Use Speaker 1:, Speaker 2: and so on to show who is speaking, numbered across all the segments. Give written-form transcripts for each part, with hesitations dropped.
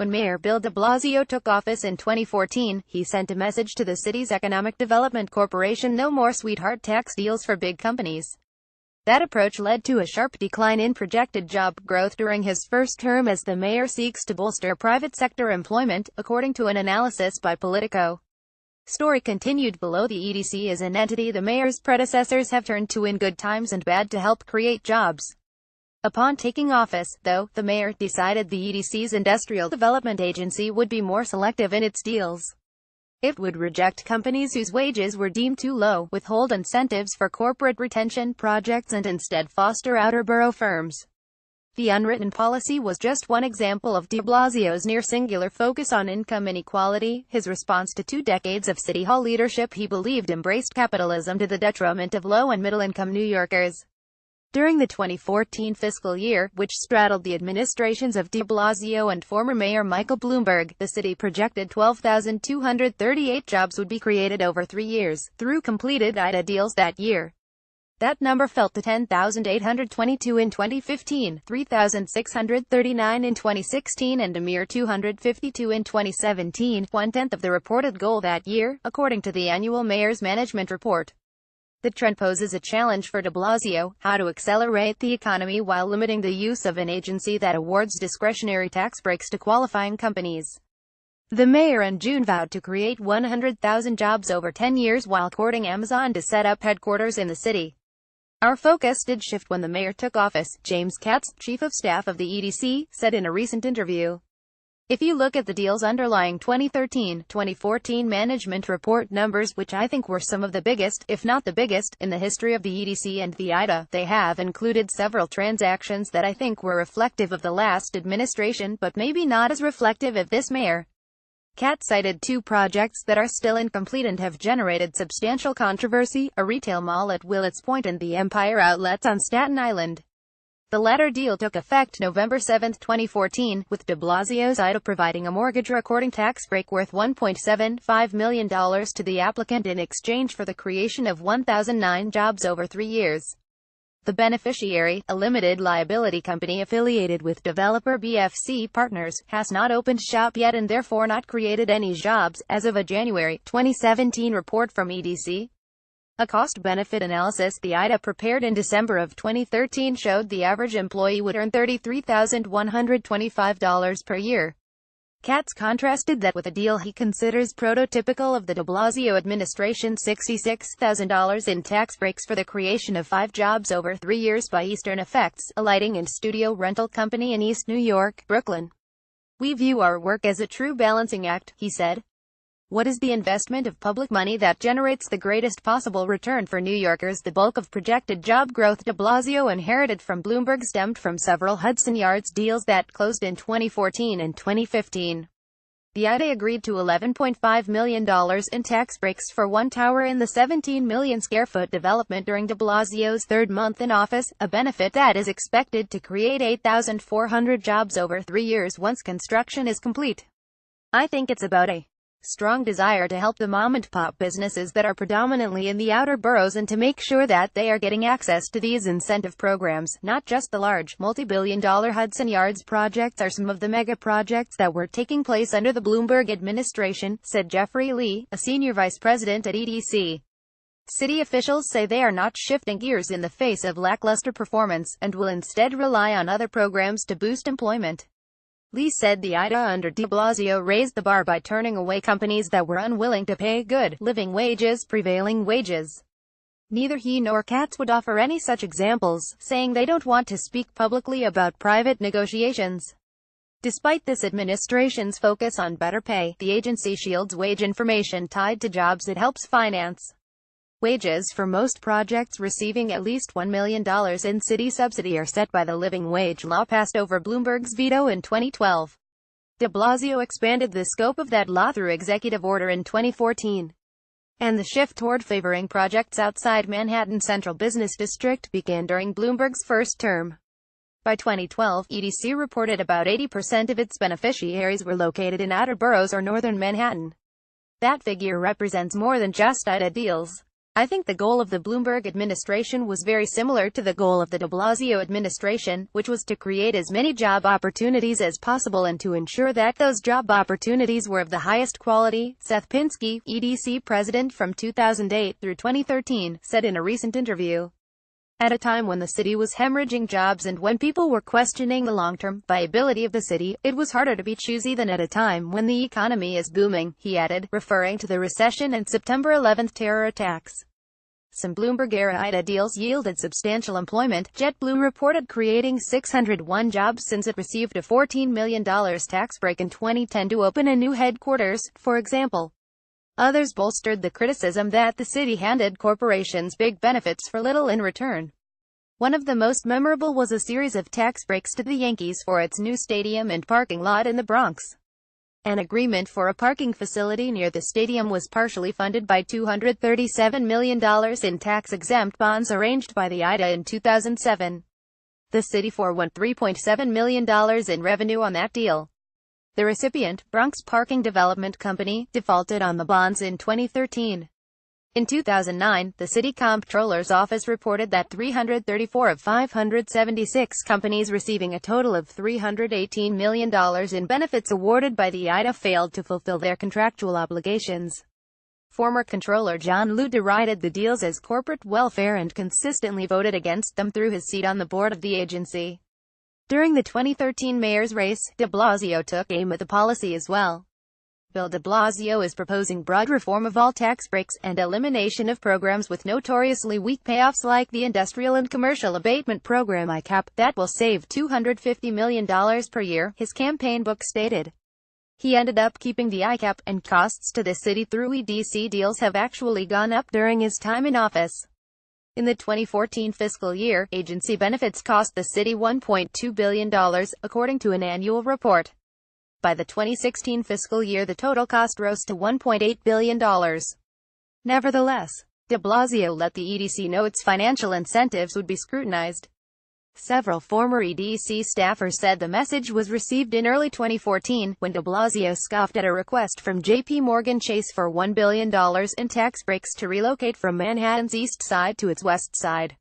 Speaker 1: When Mayor Bill de Blasio took office in 2014, he sent a message to the city's Economic Development Corporation: no more sweetheart tax deals for big companies. That approach led to a sharp decline in projected job growth during his first term as the mayor seeks to bolster private sector employment, according to an analysis by Politico. Story continued below. The EDC is an entity the mayor's predecessors have turned to in good times and bad to help create jobs. Upon taking office, though, the mayor decided the EDC's Industrial Development Agency would be more selective in its deals. It would reject companies whose wages were deemed too low, withhold incentives for corporate retention projects, and instead foster outer borough firms. The unwritten policy was just one example of de Blasio's near-singular focus on income inequality, his response to 2 decades of City Hall leadership he believed embraced capitalism to the detriment of low- and middle-income New Yorkers. During the 2014 fiscal year, which straddled the administrations of de Blasio and former Mayor Michael Bloomberg, the city projected 12,238 jobs would be created over 3 years, through completed IDA deals that year. That number fell to 10,822 in 2015, 3,639 in 2016, and a mere 252 in 2017, 1/10 of the reported goal that year, according to the annual Mayor's Management Report. The trend poses a challenge for de Blasio: how to accelerate the economy while limiting the use of an agency that awards discretionary tax breaks to qualifying companies. The mayor in June vowed to create 100,000 jobs over 10 years while courting Amazon to set up headquarters in the city. Our focus did shift when the mayor took office, James Katz, chief of staff of the EDC, said in a recent interview. If you look at the deal's underlying 2013-2014 management report numbers, which I think were some of the biggest, if not the biggest, in the history of the EDC and the IDA, they have included several transactions that I think were reflective of the last administration, but maybe not as reflective of this mayor. Katz cited 2 projects that are still incomplete and have generated substantial controversy: a retail mall at Willets Point and the Empire Outlets on Staten Island. The latter deal took effect November 7, 2014, with de Blasio's IDA providing a mortgage-recording tax break worth $1.75 million to the applicant in exchange for the creation of 1,009 jobs over 3 years. The beneficiary, a limited liability company affiliated with developer BFC Partners, has not opened shop yet and therefore not created any jobs, as of a January 2017 report from EDC. A cost-benefit analysis the IDA prepared in December of 2013 showed the average employee would earn $33,125 per year. Katz contrasted that with a deal he considers prototypical of the de Blasio administration's $66,000 in tax breaks for the creation of 5 jobs over 3 years by Eastern Effects, a lighting and studio rental company in East New York, Brooklyn. We view our work as a true balancing act, he said. What is the investment of public money that generates the greatest possible return for New Yorkers? The bulk of projected job growth de Blasio inherited from Bloomberg stemmed from several Hudson Yards deals that closed in 2014 and 2015. The IDA agreed to $11.5 million in tax breaks for one tower in the 17 million square foot development during de Blasio's 3rd month in office, a benefit that is expected to create 8,400 jobs over 3 years once construction is complete. I think it's about a strong desire to help the mom-and-pop businesses that are predominantly in the outer boroughs and to make sure that they are getting access to these incentive programs, not just the large, multi-billion-dollar Hudson Yards projects are some of the mega projects that were taking place under the Bloomberg administration, said Jeffrey Lee, a senior vice president at EDC. City officials say they are not shifting gears in the face of lackluster performance, and will instead rely on other programs to boost employment. Lee said the IDA under de Blasio raised the bar by turning away companies that were unwilling to pay good, living wages, prevailing wages. Neither he nor Katz would offer any such examples, saying they don't want to speak publicly about private negotiations. Despite this administration's focus on better pay, the agency shields wage information tied to jobs it helps finance. Wages for most projects receiving at least $1 million in city subsidy are set by the living wage law passed over Bloomberg's veto in 2012. De Blasio expanded the scope of that law through executive order in 2014. And the shift toward favoring projects outside Manhattan's central business district began during Bloomberg's first term. By 2012, EDC reported about 80% of its beneficiaries were located in outer boroughs or northern Manhattan. That figure represents more than just IDA deals. I think the goal of the Bloomberg administration was very similar to the goal of the de Blasio administration, which was to create as many job opportunities as possible and to ensure that those job opportunities were of the highest quality, Seth Pinsky, EDC president from 2008 through 2013, said in a recent interview. At a time when the city was hemorrhaging jobs and when people were questioning the long-term viability of the city, it was harder to be choosy than at a time when the economy is booming, he added, referring to the recession and September 11 terror attacks. Some Bloomberg-era IDA deals yielded substantial employment. JetBlue reported creating 601 jobs since it received a $14 million tax break in 2010 to open a new headquarters, for example. Others bolstered the criticism that the city handed corporations big benefits for little in return. One of the most memorable was a series of tax breaks to the Yankees for its new stadium and parking lot in the Bronx. An agreement for a parking facility near the stadium was partially funded by $237 million in tax-exempt bonds arranged by the IDA in 2007. The city forewent $3.7 million in revenue on that deal. The recipient, Bronx Parking Development Company, defaulted on the bonds in 2013. In 2009, the city comptroller's office reported that 334 of 576 companies receiving a total of $318 million in benefits awarded by the IDA failed to fulfill their contractual obligations. Former Comptroller John Liu derided the deals as corporate welfare and consistently voted against them through his seat on the board of the agency. During the 2013 mayor's race, de Blasio took aim at the policy as well. Bill de Blasio is proposing broad reform of all tax breaks and elimination of programs with notoriously weak payoffs like the Industrial and Commercial Abatement Program ICAP, that will save $250 million per year, his campaign book stated. He ended up keeping the ICAP, and costs to the city through EDC deals have actually gone up during his time in office. In the 2014 fiscal year, agency benefits cost the city $1.2 billion, according to an annual report. By the 2016 fiscal year, the total cost rose to $1.8 billion. Nevertheless, de Blasio let the EDC know its financial incentives would be scrutinized. Several former EDC staffers said the message was received in early 2014, when de Blasio scoffed at a request from J.P. Morgan Chase for $1 billion in tax breaks to relocate from Manhattan's east side to its west side.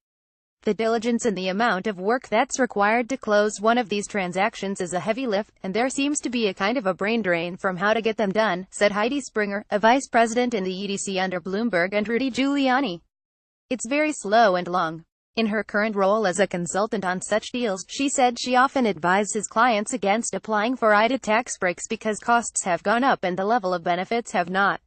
Speaker 1: The diligence and the amount of work that's required to close one of these transactions is a heavy lift, and there seems to be a kind of a brain drain from how to get them done, said Heidi Springer, a vice president in the EDC under Bloomberg and Rudy Giuliani. It's very slow and long. In her current role as a consultant on such deals, she said she often advises clients against applying for IDA tax breaks because costs have gone up and the level of benefits have not.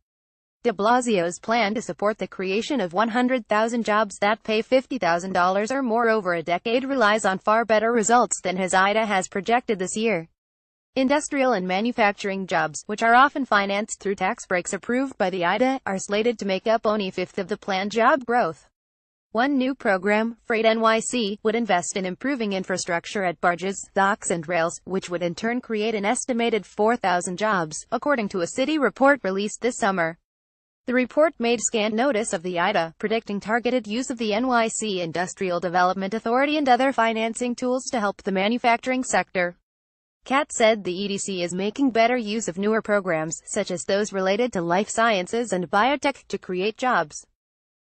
Speaker 1: De Blasio's plan to support the creation of 100,000 jobs that pay $50,000 or more over a decade relies on far better results than his IDA has projected this year. Industrial and manufacturing jobs, which are often financed through tax breaks approved by the IDA, are slated to make up only a fifth of the planned job growth. One new program, Freight NYC, would invest in improving infrastructure at barges, docks and rails, which would in turn create an estimated 4,000 jobs, according to a city report released this summer. The report made scant notice of the IDA, predicting targeted use of the NYC Industrial Development Authority and other financing tools to help the manufacturing sector. Kat said the EDC is making better use of newer programs, such as those related to life sciences and biotech, to create jobs.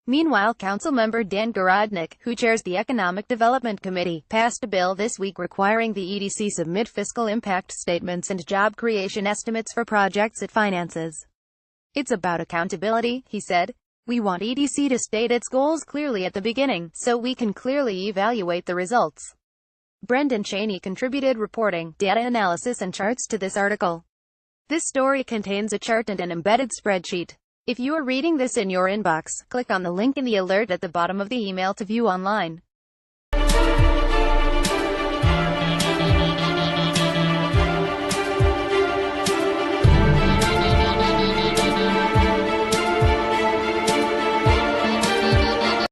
Speaker 1: Meanwhile, Councilmember Dan Garodnick, who chairs the Economic Development Committee, passed a bill this week requiring the EDC submit fiscal impact statements and job creation estimates for projects it finances. It's about accountability, he said. We want EDC to state its goals clearly at the beginning, so we can clearly evaluate the results. Brendan Cheney contributed reporting, data analysis and charts to this article. This story contains a chart and an embedded spreadsheet. If you are reading this in your inbox, click on the link in the alert at the bottom of the email to view online.